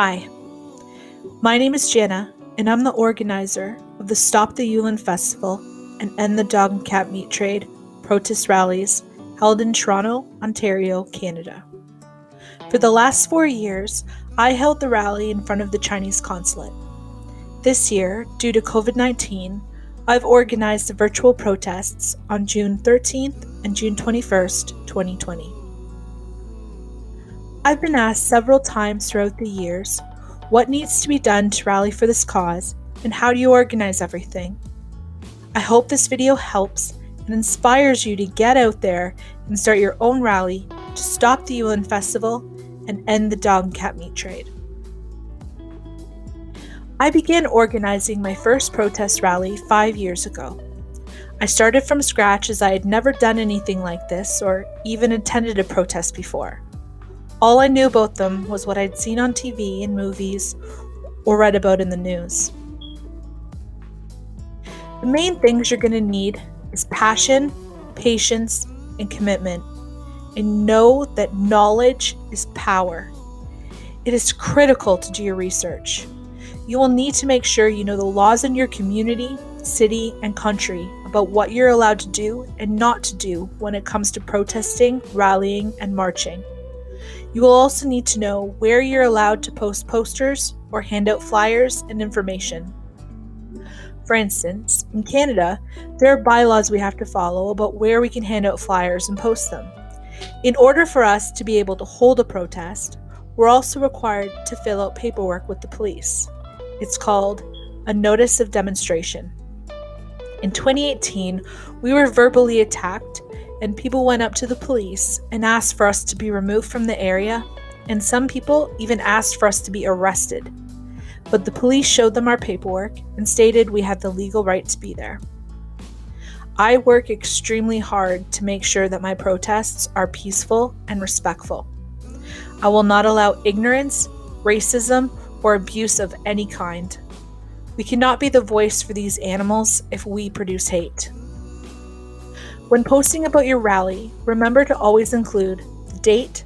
Hi, my name is Jana, and I'm the organizer of the Stop the Yulin Festival and End the Dog and Cat Meat Trade protest rallies held in Toronto, Ontario, Canada. For the last 4 years, I held the rally in front of the Chinese consulate. This year, due to COVID-19, I've organized the virtual protests on June 13th and June 21st, 2020. I've been asked several times throughout the years, what needs to be done to rally for this cause, and how do you organize everything? I hope this video helps and inspires you to get out there and start your own rally to stop the Yulin Festival and end the dog and cat meat trade. I began organizing my first protest rally 5 years ago. I started from scratch as I had never done anything like this or even attended a protest before. All I knew about them was what I'd seen on TV and movies or read about in the news. The main things you're going to need is passion, patience, and commitment. And know that knowledge is power. It is critical to do your research. You will need to make sure you know the laws in your community, city, and country about what you're allowed to do and not to do when it comes to protesting, rallying, and marching. You will also need to know where you're allowed to post posters or hand out flyers and information. For instance, in Canada, there are bylaws we have to follow about where we can hand out flyers and post them. In order for us to be able to hold a protest, we're also required to fill out paperwork with the police. It's called a notice of demonstration. In 2018, we were verbally attacked and people went up to the police and asked for us to be removed from the area, and some people even asked for us to be arrested. But the police showed them our paperwork and stated we had the legal right to be there. I work extremely hard to make sure that my protests are peaceful and respectful. I will not allow ignorance, racism, or abuse of any kind. We cannot be the voice for these animals if we produce hate. When posting about your rally, remember to always include the date,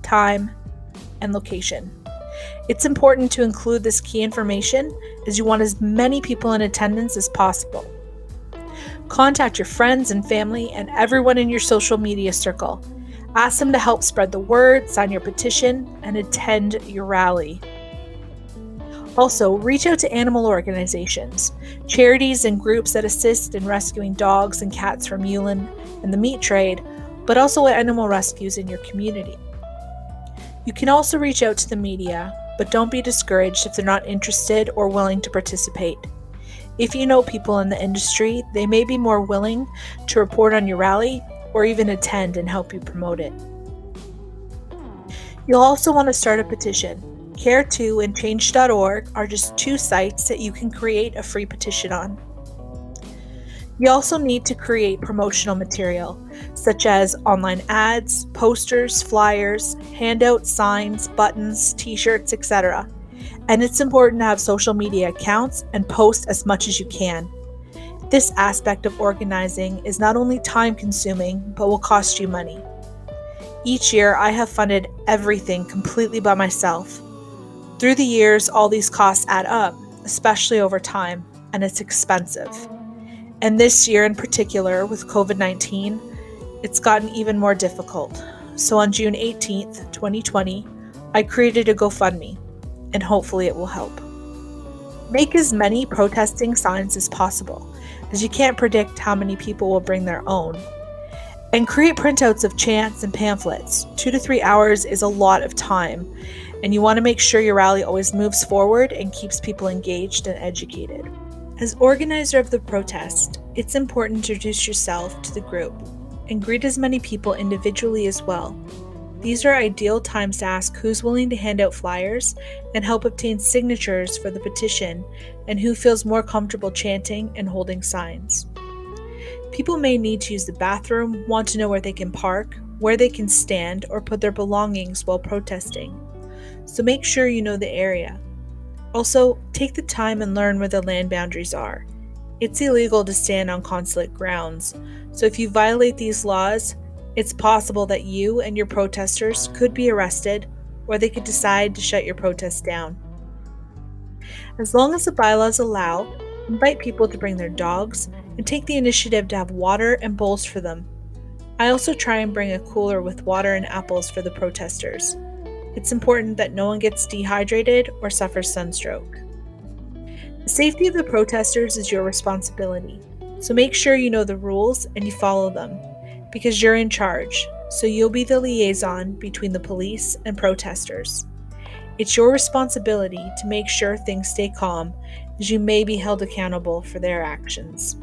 time, and location. It's important to include this key information as you want as many people in attendance as possible. Contact your friends and family and everyone in your social media circle. Ask them to help spread the word, sign your petition, and attend your rally. Also, reach out to animal organizations, charities and groups that assist in rescuing dogs and cats from Yulin and the meat trade, but also animal rescues in your community. You can also reach out to the media, but don't be discouraged if they're not interested or willing to participate. If you know people in the industry, they may be more willing to report on your rally or even attend and help you promote it. You'll also want to start a petition. Care2 and Change.org are just 2 sites that you can create a free petition on. You also need to create promotional material, such as online ads, posters, flyers, handouts, signs, buttons, t-shirts, etc. And it's important to have social media accounts and post as much as you can. This aspect of organizing is not only time-consuming, but will cost you money. Each year, I have funded everything completely by myself. Through the years, all these costs add up, especially over time, and it's expensive. And this year in particular, with COVID-19, it's gotten even more difficult. So on June 18th, 2020, I created a GoFundMe, and hopefully it will help. Make as many protesting signs as possible, as you can't predict how many people will bring their own. And create printouts of chants and pamphlets. 2 to 3 hours is a lot of time, and you want to make sure your rally always moves forward and keeps people engaged and educated. As organizer of the protest, it's important to introduce yourself to the group and greet as many people individually as well. These are ideal times to ask who's willing to hand out flyers and help obtain signatures for the petition and who feels more comfortable chanting and holding signs. People may need to use the bathroom, want to know where they can park, where they can stand, or put their belongings while protesting. So make sure you know the area. Also, take the time and learn where the land boundaries are. It's illegal to stand on consulate grounds, so if you violate these laws, it's possible that you and your protesters could be arrested or they could decide to shut your protest down. As long as the bylaws allow, invite people to bring their dogs and take the initiative to have water and bowls for them. I also try and bring a cooler with water and apples for the protesters. It's important that no one gets dehydrated or suffers sunstroke. The safety of the protesters is your responsibility, so make sure you know the rules and you follow them, because you're in charge, so you'll be the liaison between the police and protesters. It's your responsibility to make sure things stay calm, as you may be held accountable for their actions.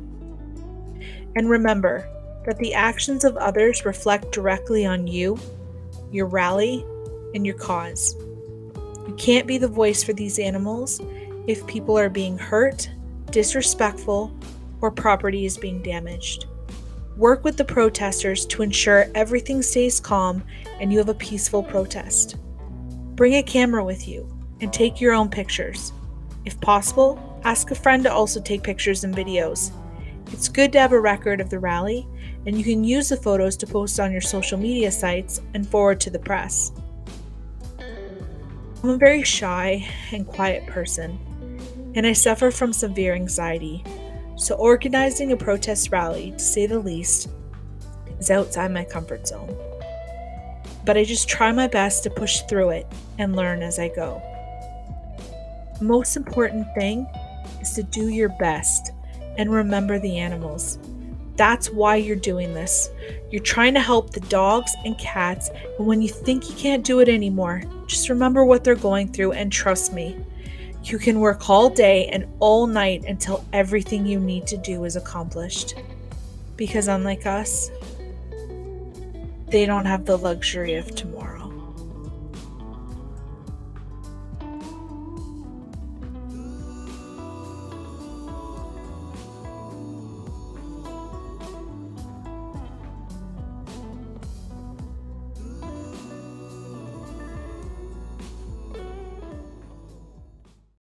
And remember that the actions of others reflect directly on you, your rally, and your cause. You can't be the voice for these animals if people are being hurt, disrespectful, or property is being damaged. Work with the protesters to ensure everything stays calm and you have a peaceful protest. Bring a camera with you and take your own pictures. If possible, ask a friend to also take pictures and videos. It's good to have a record of the rally, and you can use the photos to post on your social media sites and forward to the press. I'm a very shy and quiet person, and I suffer from severe anxiety, so organizing a protest rally, to say the least, is outside my comfort zone. But I just try my best to push through it and learn as I go. The most important thing is to do your best and remember the animals. That's why you're doing this. You're trying to help the dogs and cats, and when you think you can't do it anymore, just remember what they're going through and trust me. You can work all day and all night until everything you need to do is accomplished. Because unlike us, they don't have the luxury of tomorrow.